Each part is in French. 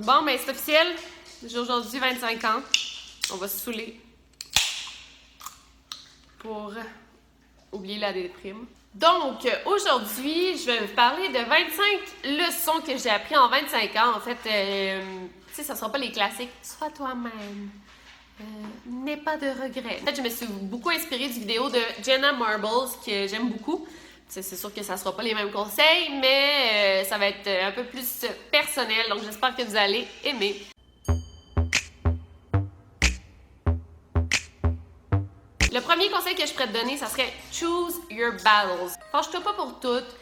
Bon, ben c'est officiel. J'ai aujourd'hui 25 ans. On va se saouler pour oublier la déprime. Donc, aujourd'hui, je vais vous parler de 25 leçons que j'ai apprises en 25 ans. En fait, tu sais, ça sera pas les classiques. Sois toi-même. N'aie pas de regrets. En fait, je me suis beaucoup inspirée du vidéo de Jenna Marbles, que j'aime beaucoup. C'est sûr que ça sera pas les mêmes conseils, mais ça va être un peu plus personnel. Donc, j'espère que vous allez aimer. Le premier conseil que je pourrais te donner, ça serait « Choose your battles ». Fâche-toi pas pour toutes.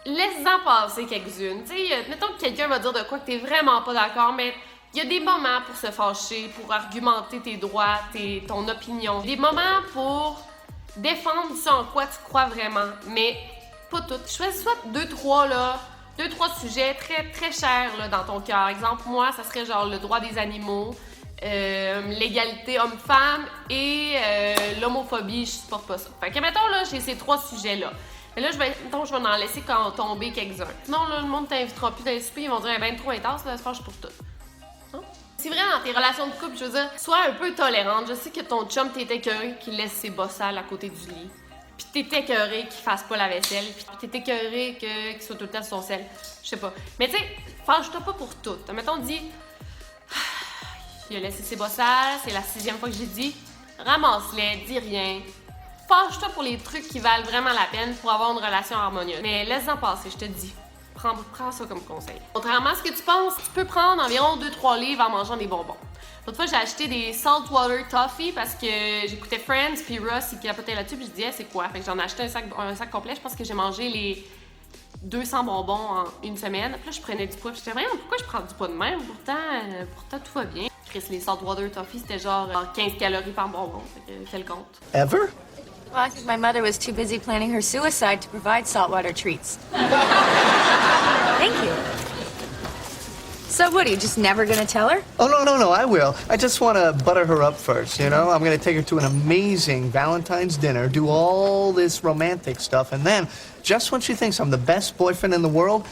Laisse-en passer quelques-unes. Tu sais, mettons que quelqu'un va dire de quoi que t'es vraiment pas d'accord, mais il y a des moments pour se fâcher, pour argumenter tes droits, ton opinion. Des moments pour défendre ce en quoi tu crois vraiment, mais pas toutes. Choisis soit deux, trois sujets très, très chers là, dans ton cœur. Exemple, moi, ça serait genre le droit des animaux, l'égalité homme-femme et l'homophobie, je supporte pas ça. Fait que, mettons, là, j'ai ces trois sujets-là. Mais là, je vais en laisser tomber quelques-uns. Sinon, là, le monde t'invitera plus dans les soupers, ils vont dire, ben trop intense, là, se fâche pour tout. Hein? C'est vrai, dans tes relations de couple, je veux dire, sois un peu tolérante. Je sais que ton chum t'est écœuré qu'il laisse ses bas sales à côté du lit. Puis t'es écœuré qu'il fasse pas la vaisselle. Puis t'es écœuré qu'il soit tout le temps sur son sel. Je sais pas. Mais tu sais, fâche-toi pas pour tout. Mettons, dis... Il a laissé ses bas sales, c'est la 6e fois que j'ai dit. Ramasse-les, dis rien. Fâche-toi pour les trucs qui valent vraiment la peine pour avoir une relation harmonieuse. Mais laisse-en passer, je te dis. Prends ça comme conseil. Contrairement à ce que tu penses, tu peux prendre environ 2-3 livres en mangeant des bonbons. L'autre fois, j'ai acheté des Saltwater Toffee parce que j'écoutais Friends, puis Ross, il capotait là-dessus, puis je disais, c'est quoi? Fait que j'en ai acheté un sac complet. Je pense que j'ai mangé les 200 bonbons en une semaine. Puis là, je prenais du poids. Puis j'étais vraiment, pourquoi je prends du poids de même? Pourtant tout va bien. Chris, les Saltwater Toffee, c'était genre 15 calories par bonbon. Fait que quel compte? Ever? Well, I think my mother was too busy planning her suicide to provide saltwater treats. Thank you. So what, are you just never gonna tell her? Oh, no, I will. I just want to butter her up first, you know? I'm going to take her to an amazing Valentine's dinner, do all this romantic stuff, and then, just when she thinks I'm the best boyfriend in the world,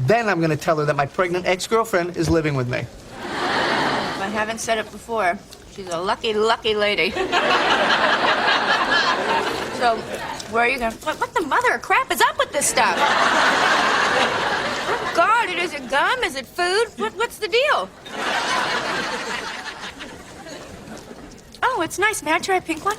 then I'm going to tell her that my pregnant ex-girlfriend is living with me. If I haven't said it before, she's a lucky, lucky lady. So, where are you going? What the mother of crap is up with this stuff? Oh, God, is it gum? Is it food? What's the deal? Oh, it's nice. May I try a pink one?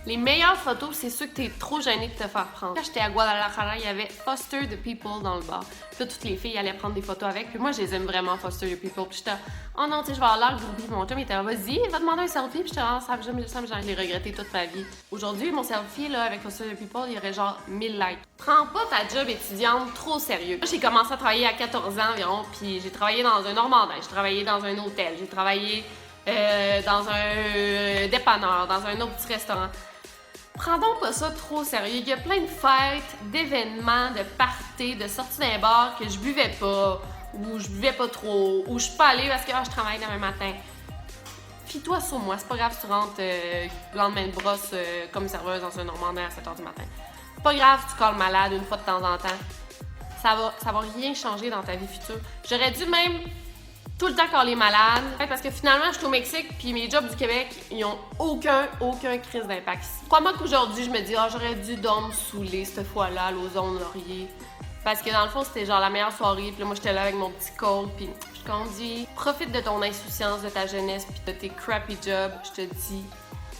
Les meilleures photos, c'est ceux que t'es trop gêné de te faire prendre. Quand j'étais à Guadalajara, il y avait Foster the People dans le bar. Puis là, toutes les filles allaient prendre des photos avec. Puis moi, je les aime vraiment, Foster the People. Puis j'étais, oh non, tu sais, je vais avoir l'air groupie. Puis mon chum, il était là, vas-y, va demander un selfie. Puis j'étais, oh, ça me l'ai regretté toute ma vie. Aujourd'hui, mon selfie, là, avec Foster the People, il y aurait genre 1000 likes. Prends pas ta job étudiante trop sérieux. J'ai commencé à travailler à 14 ans environ. Puis j'ai travaillé dans un Normandin, j'ai travaillé dans un hôtel, j'ai travaillé dans un dépanneur, dans un autre petit restaurant. Prends donc pas ça trop au sérieux. Il y a plein de fêtes, d'événements, de parties, de sorties d'un bar que je buvais pas, ou je buvais pas trop, ou je suis pas allée parce que je travaille demain matin. Fie-toi sur moi, c'est pas grave si tu rentres le lendemain de brosse comme serveuse dans un Normandin à 7h du matin. C'est pas grave si tu colles malade une fois de temps en temps. Ça va rien changer dans ta vie future. J'aurais dû même tout le temps caler malade. Parce que finalement, je suis au Mexique, puis mes jobs du Québec, ils ont aucun crise d'impact ici. Crois-moi qu'aujourd'hui, je me dis, j'aurais dû dormir saoulée cette fois-là à l'Ozone Laurier. Parce que dans le fond, c'était genre la meilleure soirée, puis là, moi, j'étais là avec mon petit cold, puis je conduis. Profite de ton insouciance, de ta jeunesse, puis de tes crappy jobs. Je te dis,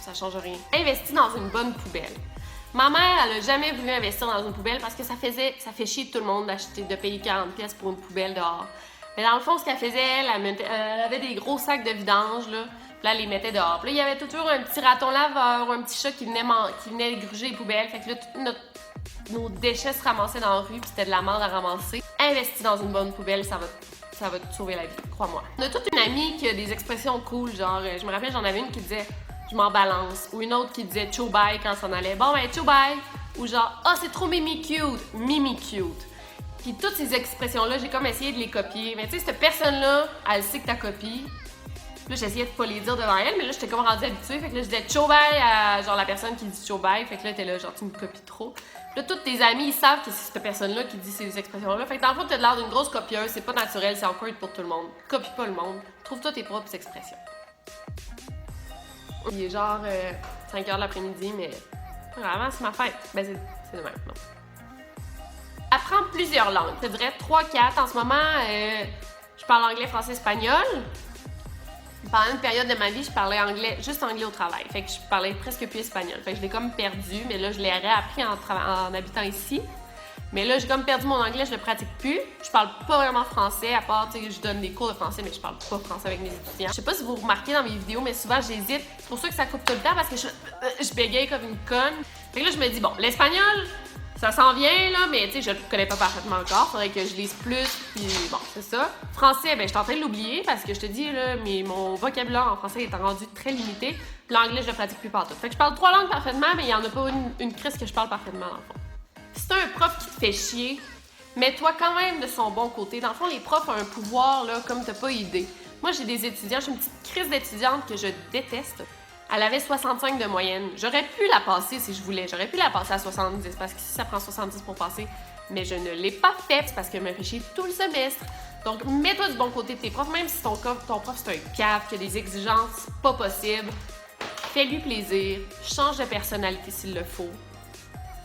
ça change rien. Investis dans une bonne poubelle. Ma mère, elle a jamais voulu investir dans une poubelle parce que ça fait chier tout le monde de payer 40$ pour une poubelle dehors. Mais dans le fond, ce qu'elle faisait, elle avait des gros sacs de vidange, là, puis là, elle les mettait dehors. Puis là, il y avait toujours un petit raton laveur, un petit chat qui venait gruger les poubelles. Fait que là, nos déchets se ramassaient dans la rue, puis c'était de la merde à ramasser. Investis dans une bonne poubelle, ça va te sauver la vie, crois-moi. On a toute une amie qui a des expressions cool, genre, je me rappelle, j'en avais une qui disait « je m'en balance », ou une autre qui disait « ciao bye » quand ça en allait. Bon, ben, ciao bye, ou genre « ah, c'est trop mimi cute ». Puis toutes ces expressions-là, j'ai comme essayé de les copier. Mais tu sais, cette personne-là, elle sait que t'as copié. Puis là, j'essayais de pas les dire devant elle, mais là, j'étais comme rendue habituée. Fait que là, je disais ciao bye à genre la personne qui dit ciao bye. Fait que là, t'es là, genre, tu me copies trop. Là, tous tes amis, ils savent que c'est cette personne-là qui dit ces expressions-là. Fait que dans le fond, t'as l'air d'une grosse copieuse, c'est pas naturel, c'est awkward pour tout le monde. Copie pas le monde. Trouve-toi tes propres expressions. Il est genre 5 h de l'après-midi, mais vraiment, c'est ma fête. Ben, c'est de même, non. Apprends plusieurs langues. Je te dirais 3-4. En ce moment, je parle anglais, français, espagnol. Pendant une période de ma vie, je parlais anglais, juste anglais au travail. Fait que je parlais presque plus espagnol. Fait que je l'ai comme perdu, mais là, je l'ai réappris en habitant ici. Mais là, j'ai comme perdu mon anglais, je le pratique plus. Je parle pas vraiment français, à part, tu sais, je donne des cours de français, mais je parle pas français avec mes étudiants. Je sais pas si vous remarquez dans mes vidéos, mais souvent, j'hésite. C'est pour ça que ça coupe tout le temps, parce que je bégaye comme une conne. Fait que là, je me dis, bon, l'espagnol, ça s'en vient, là, mais tu sais, je le connais pas parfaitement encore. Faudrait que je lise plus, puis bon, c'est ça. Français, ben, je suis en train de l'oublier parce que je te dis, là, mon vocabulaire en français est rendu très limité. L'anglais, je le pratique plus partout. Fait que je parle 3 langues parfaitement, mais il y en a pas une crise que je parle parfaitement, dans le fond. Si t'as un prof qui te fait chier, mets-toi quand même de son bon côté. Dans le fond, les profs ont un pouvoir, là, comme t'as pas idée. Moi, j'ai des étudiants, j'ai une petite crise d'étudiante que je déteste. Elle avait 65 de moyenne. J'aurais pu la passer si je voulais. J'aurais pu la passer à 70 parce que si ça prend 70 pour passer, mais je ne l'ai pas fait parce qu'elle m'a fait chier tout le semestre. Donc, mets-toi du bon côté de tes profs, même si ton prof c'est un cave, qui a des exigences pas possibles. Fais-lui plaisir. Change de personnalité s'il le faut.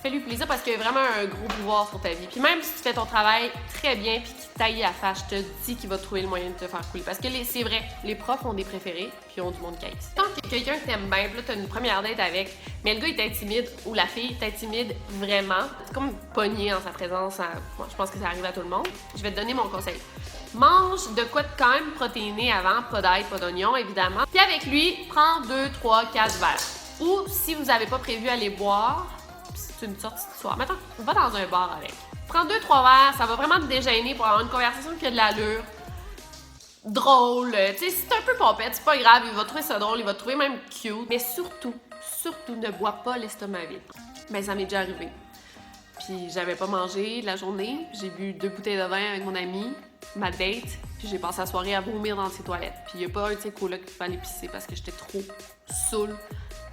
Fais-lui plaisir parce qu'il y a vraiment un gros pouvoir sur ta vie. Puis même si tu fais ton travail très bien puis qu'il taille à face, je te dis qu'il va trouver le moyen de te faire couler. Parce que c'est vrai, les profs ont des préférés puis ils ont du monde case. Tant que quelqu'un t'aime bien, puis là t'as une première date avec, mais le gars il t'intimide ou la fille t'intimide vraiment, c'est comme pogné en sa présence. Moi, je pense que ça arrive à tout le monde. Je vais te donner mon conseil. Mange de quoi de quand même protéiné avant, pas d'ail, pas d'oignon évidemment. Puis avec lui, prends 2, 3, 4 verres. Ou si vous n'avez pas prévu aller boire, c'est une sortie de soir. Maintenant, on va dans un bar avec. Prends 2-3 verres, ça va vraiment te déjeuner pour avoir une conversation qui a de l'allure. Drôle. Tu sais, si t'es un peu pompette, c'est pas grave, il va trouver ça drôle, il va te trouver même cute. Mais surtout, ne bois pas l'estomac vide. Ben, ça m'est déjà arrivé. Puis j'avais pas mangé de la journée. J'ai bu 2 bouteilles de vin avec mon ami, ma date. Puis j'ai passé la soirée à vomir dans ses toilettes. Puis il y a pas un de ces colocs qui fallait pisser parce que j'étais trop saoule.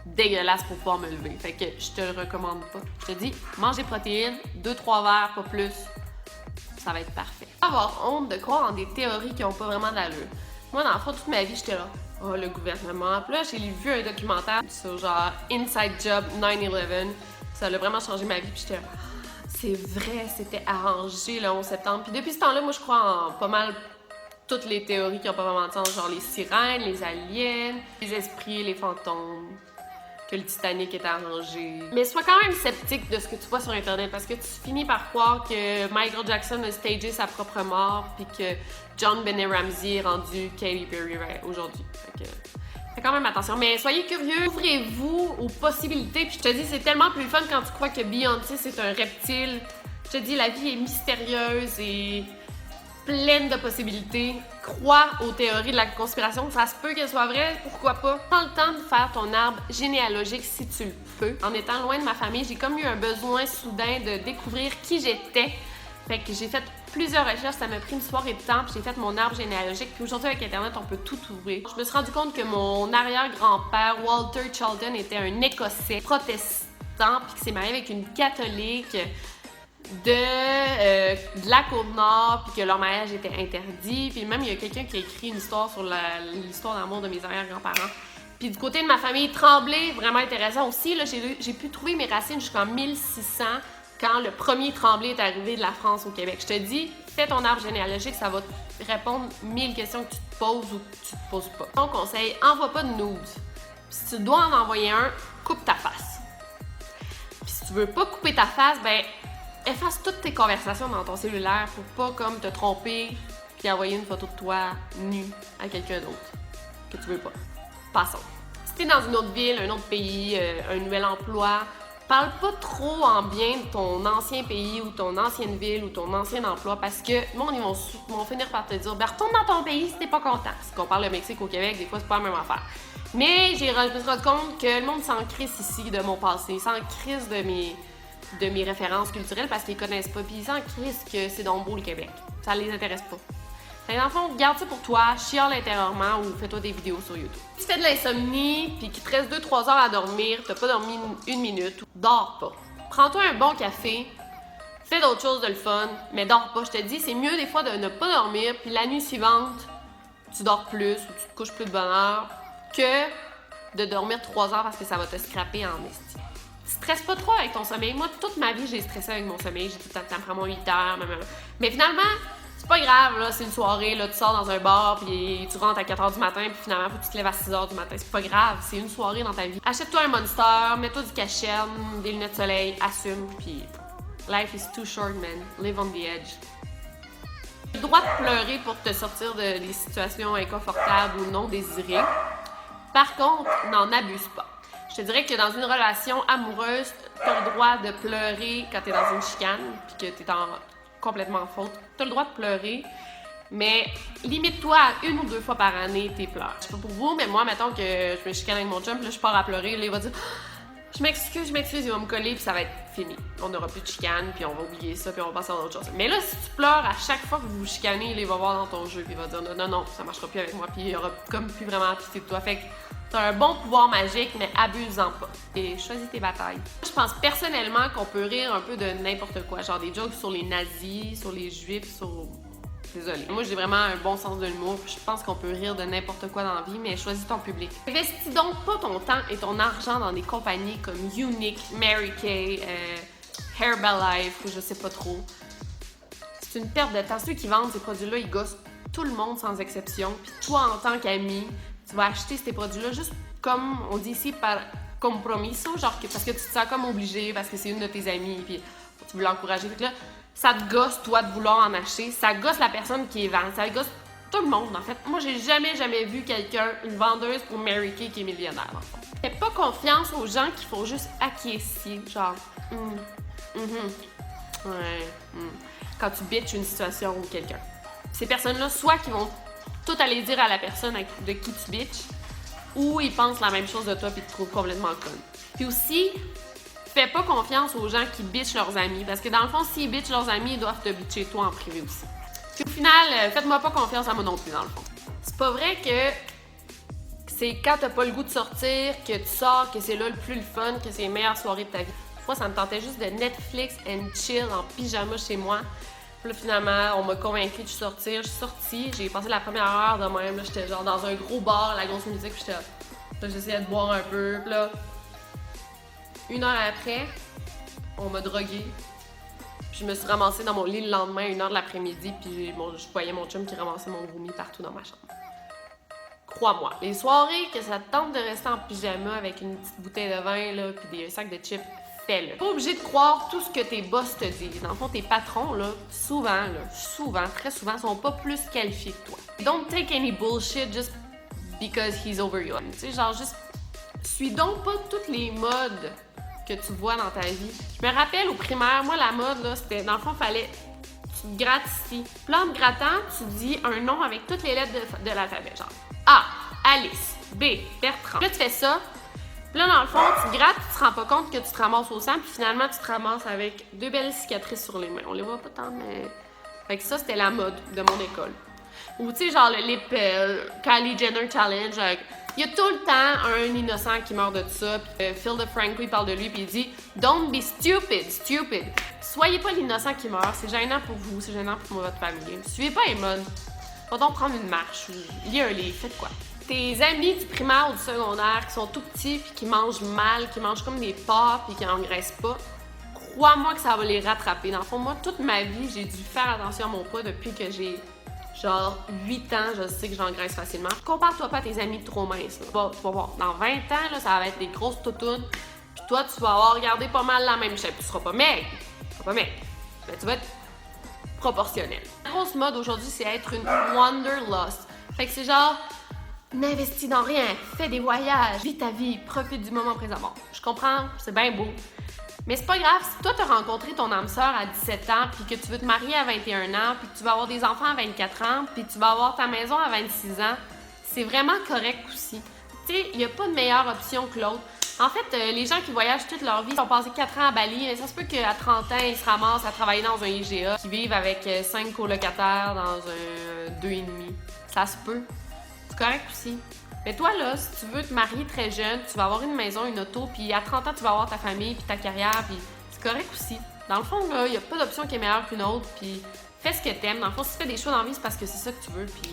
Dégueulasse pour pouvoir me lever. Fait que je te le recommande pas. Je te dis, mange des protéines, 2-3 verres, pas plus. Ça va être parfait. Avoir honte de croire en des théories qui ont pas vraiment d'allure. Moi, dans le fond, toute ma vie, j'étais là. Oh, le gouvernement. Puis là, j'ai vu un documentaire sur genre Inside Job 9/11. Ça a vraiment changé ma vie. Puis j'étais là, c'est vrai, c'était arrangé le 11 septembre. Puis depuis ce temps-là, moi, je crois en pas mal toutes les théories qui ont pas vraiment de sens. Genre les sirènes, les aliens, les esprits, les fantômes. Que le Titanic est arrangé. Mais sois quand même sceptique de ce que tu vois sur Internet parce que tu finis par croire que Michael Jackson a stagé sa propre mort puis que John Benet Ramsey est rendu Katy Perry aujourd'hui. Fais quand même attention. Mais soyez curieux, ouvrez-vous aux possibilités. Puis je te dis, c'est tellement plus fun quand tu crois que Beyoncé, c'est un reptile. Je te dis, la vie est mystérieuse et pleine de possibilités. Crois aux théories de la conspiration. Ça se peut qu'elles soient vraies, pourquoi pas. Prends le temps de faire ton arbre généalogique si tu le peux. En étant loin de ma famille, j'ai comme eu un besoin soudain de découvrir qui j'étais. Fait que j'ai fait plusieurs recherches, ça m'a pris une soirée de temps, puis j'ai fait mon arbre généalogique. Puis aujourd'hui, avec Internet, on peut tout ouvrir. Je me suis rendu compte que mon arrière-grand-père, Walter Charlton, était un Écossais protestant, puis qu'il s'est marié avec une catholique de la Côte-Nord, puis que leur mariage était interdit. Puis même, il y a quelqu'un qui a écrit une histoire sur l'histoire d'amour de mes arrière-grands-parents. Puis du côté de ma famille, Tremblay, vraiment intéressant aussi. Là, j'ai pu trouver mes racines jusqu'en 1600, quand le premier Tremblay est arrivé de la France au Québec. Je te dis, fais ton arbre généalogique, ça va te répondre 1000 questions que tu te poses ou que tu te poses pas. Mon conseil, envoie pas de nudes. Si tu dois en envoyer un, coupe ta face. Puis si tu veux pas couper ta face, ben efface toutes tes conversations dans ton cellulaire pour pas comme te tromper puis envoyer une photo de toi nue à quelqu'un d'autre que tu veux pas. Passons. Si t'es dans une autre ville, un autre pays, un nouvel emploi, parle pas trop en bien de ton ancien pays ou ton ancienne ville ou ton ancien emploi parce que le monde, ils vont finir par te dire ben retourne dans ton pays si t'es pas content. Si on parle de Mexique au Québec, des fois c'est pas la même affaire. Mais je me suis rendu compte que le monde s'en crisse ici de mon passé, il s'en crisse de mes références culturelles parce qu'ils connaissent pas. Puis ils s'en crissent que c'est donc beau le Québec. Ça les intéresse pas. Fait dans le fond, garde ça pour toi, chiale intérieurement ou fais-toi des vidéos sur YouTube. Si tu fais de l'insomnie puis qu'il te reste 2-3 heures à dormir, t'as pas dormi une minute, dors pas. prends-toi un bon café, fais d'autres choses de le fun, mais dors pas. Je te dis, c'est mieux des fois de ne pas dormir, puis la nuit suivante, tu dors plus ou tu te couches plus de bonne heure, que de dormir 3 heures parce que ça va te scraper en esti. Stresse pas trop avec ton sommeil. Moi, toute ma vie, j'ai stressé avec mon sommeil. J'ai tout le temps, prends-moi 8 heures. Mais finalement, c'est pas grave, là, c'est une soirée, là, tu sors dans un bar, puis tu rentres à 4 heures du matin, puis finalement, faut que tu te lèves à 6 heures du matin. C'est pas grave, c'est une soirée dans ta vie. Achète-toi un Monster, mets-toi du cachet, des lunettes de soleil, assume, puis life is too short, man. Live on the edge. Tu as le droit de pleurer pour te sortir de des situations inconfortables ou non désirées. Par contre, n'en abuse pas. Je te dirais que dans une relation amoureuse, tu as le droit de pleurer quand tu es dans une chicane, puis que tu es complètement en faute. Tu as le droit de pleurer, mais limite-toi à 1 ou 2 fois par année tes pleurs. Je sais pas pour vous, mais moi, mettons que je me chicane avec mon chum, puis là, je pars à pleurer, là, il va dire je m'excuse, il va me coller, puis ça va être fini. On n'aura plus de chicane, puis on va oublier ça, puis on va passer à autre chose. Mais là, si tu pleures à chaque fois que vous vous chicanez, il va voir dans ton jeu, puis il va dire non, ça marchera plus avec moi, puis il y aura comme plus vraiment pitié de toi. Fait que t'as un bon pouvoir magique, mais abuse-en pas. Et choisis tes batailles. Je pense personnellement qu'on peut rire un peu de n'importe quoi, genre des jokes sur les nazis, sur les juifs, sur... Désolée. Moi, j'ai vraiment un bon sens de l'humour. Je pense qu'on peut rire de n'importe quoi dans la vie, mais choisis ton public. Investis donc pas ton temps et ton argent dans des compagnies comme Unique, Mary Kay, Herbalife ou je sais pas trop. C'est une perte de temps. Ceux qui vendent ces produits-là, ils gossent tout le monde sans exception. Puis toi, en tant qu'ami, tu vas acheter ces produits-là juste comme on dit ici par compromiso, genre parce que tu te sens comme obligé, parce que c'est une de tes amies, puis tu veux l'encourager. Fait que là, ça te gosse, toi, de vouloir en acheter. Ça gosse la personne qui est vend. Ça gosse tout le monde, en fait. Moi, j'ai jamais vu quelqu'un, une vendeuse pour Mary Kay qui est millionnaire, en fait. Fais pas confiance aux gens qui font juste acquiescer. Genre, quand tu bitches une situation ou quelqu'un. Ces personnes-là, soit qu'ils vont tout aller dire à la personne de qui tu bitches, ou ils pensent la même chose de toi puis te trouvent complètement conne. Puis aussi, fais pas confiance aux gens qui bitchent leurs amis, parce que dans le fond, s'ils bitchent leurs amis, ils doivent te bitcher toi en privé aussi. Puis au final, faites-moi pas confiance à moi non plus, dans le fond. C'est pas vrai que c'est quand t'as pas le goût de sortir, que tu sors, que c'est là le plus le fun, que c'est les meilleures soirées de ta vie. Moi, ça me tentait juste de Netflix and chill en pyjama chez moi. Puis là, finalement, on m'a convaincue de sortir. Je suis sortie, j'ai passé la première heure de même. Là, j'étais genre dans un gros bar, la grosse musique, puis j'étais là, j'essayais de boire un peu. Puis là, 1 heure après, on m'a droguée. Puis je me suis ramassée dans mon lit le lendemain, 1 heure de l'après-midi, puis je voyais mon chum qui ramassait mon vomi partout dans ma chambre. Crois-moi, les soirées que ça te tente de rester en pyjama avec une petite bouteille de vin, là, puis des sacs de chips, fais-le. Pas obligé de croire tout ce que tes boss te disent. Dans le fond, tes patrons, là, souvent, très souvent, sont pas plus qualifiés que toi. Don't take any bullshit just because he's over you. Tu sais, genre juste, suis donc pas toutes les modes que tu vois dans ta vie. Je me rappelle au primaire, moi, la mode, là, c'était, dans le fond, fallait, tu te grattes ici. Puis là, en te grattant, tu dis un nom avec toutes les lettres de l'alphabet, genre A, Alice, B, Bertrand. Puis là, tu fais ça. Puis là, dans le fond, tu te grattes, tu te rends pas compte que tu te ramasses au sang, puis finalement, tu te ramasses avec 2 belles cicatrices sur les mains. On les voit pas tant, mais... Fait que ça, c'était la mode de mon école. Ou, tu sais, genre le lip Kylie Jenner Challenge. Il y a tout le temps un innocent qui meurt de ça. Puis Phil DeFranco, il parle de lui, puis il dit « Don't be stupid. Soyez pas l'innocent qui meurt. C'est gênant pour vous, c'est gênant pour votre famille. Suivez pas les modes. Va donc prendre une marche ou lis un livre, faites quoi. » Tes amis du primaire ou du secondaire qui sont tout petits puis qui mangent mal, qui mangent comme des porcs puis qui engraissent pas, crois-moi que ça va les rattraper. Dans le fond, moi, toute ma vie, j'ai dû faire attention à mon poids depuis que j'ai genre 8 ans. Je sais que j'engraisse facilement. Compare-toi pas à tes amis trop minces. Tu vas voir, dans 20 ans, là, ça va être des grosses toutounes. Puis toi, tu vas avoir regardé pas mal la même shape. Tu seras pas maigre. Mais tu vas être proportionnel. La grosse mode aujourd'hui, c'est être une wanderlust. Fait que c'est genre... N'investis dans rien, fais des voyages, vis ta vie, profite du moment présent. Bon, je comprends, c'est bien beau. Mais c'est pas grave, si toi t'as rencontré ton âme sœur à 17 ans, puis que tu veux te marier à 21 ans, puis que tu vas avoir des enfants à 24 ans, puis tu vas avoir ta maison à 26 ans, c'est vraiment correct aussi. Tu sais, il n'y a pas de meilleure option que l'autre. En fait, les gens qui voyagent toute leur vie, ils ont passé 4 ans à Bali, ça se peut qu'à 30 ans, ils se ramassent à travailler dans un IGA, qui vivent avec 5 colocataires dans un 2,5. Ça se peut. C'est correct aussi. Mais toi, là, si tu veux te marier très jeune, tu vas avoir une maison, une auto, puis à 30 ans, tu vas avoir ta famille, puis ta carrière, puis c'est correct aussi. Dans le fond, là, il n'y a pas d'option qui est meilleure qu'une autre, puis fais ce que t'aimes. Dans le fond, si tu fais des choix dans la vie, c'est parce que c'est ça que tu veux, puis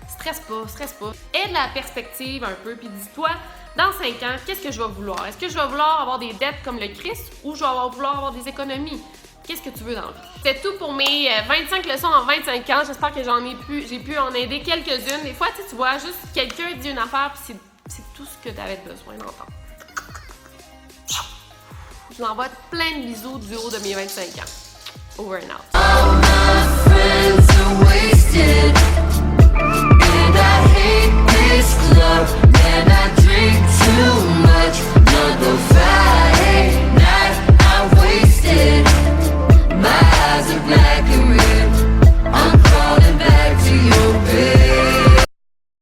stresse pas. Aie de la perspective un peu, puis dis-toi, dans 5 ans, qu'est-ce que je vais vouloir? Est-ce que je vais vouloir avoir des dettes comme le Christ ou je vais vouloir avoir des économies? Qu'est-ce que tu veux dans la vie? C'est tout pour mes 25 leçons en 25 ans. J'espère que j'ai pu en aider quelques-unes. Des fois, tu vois, juste quelqu'un dit une affaire, puis c'est tout ce que tu avais besoin d'entendre. Je vous envoie plein de bisous du haut de mes 25 ans. Over and out. All my friends are wasted, and I hate this